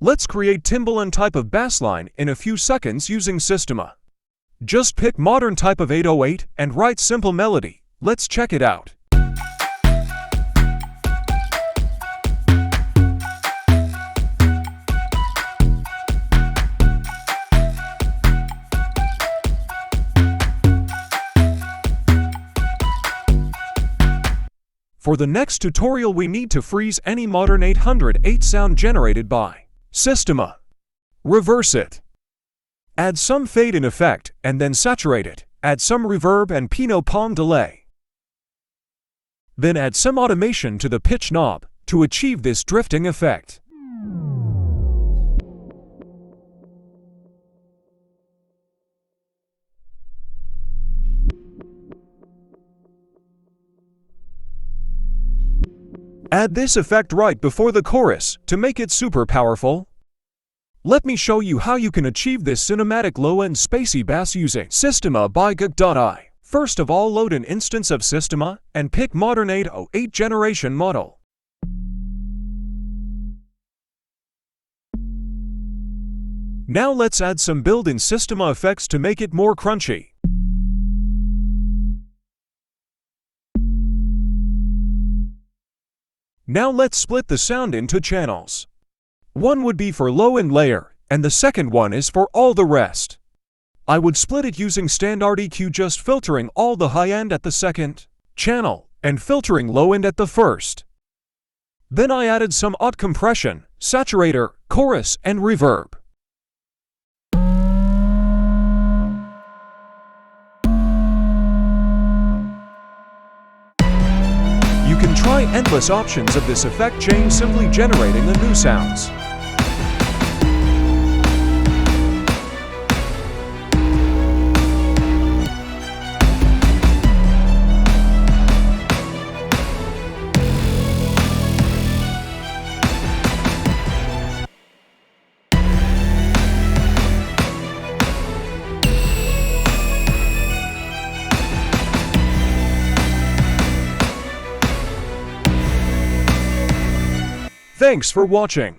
Let's create Timbaland type of bassline in a few seconds using Sistema. Just pick modern type of 808 and write simple melody. Let's check it out. For the next tutorial we need to freeze any modern 808 sound generated by Sistema. Reverse it. Add some fade-in effect and then saturate it. Add some reverb and piano palm delay. Then add some automation to the pitch knob to achieve this drifting effect. Add this effect right before the chorus to make it super powerful. Let me show you how you can achieve this cinematic low-end spacey bass using Sistema by Gug.ai. First of all, load an instance of Sistema and pick modern 808 generation model. Now let's add some built-in Sistema effects to make it more crunchy. Now let's split the sound into channels. One would be for low-end layer, and the second one is for all the rest. I would split it using standard EQ, just filtering all the high-end at the second channel, and filtering low-end at the first. Then I added some odd compression, saturator, chorus, and reverb. You can try endless options of this effect chain, simply generating the new sounds. Thanks for watching.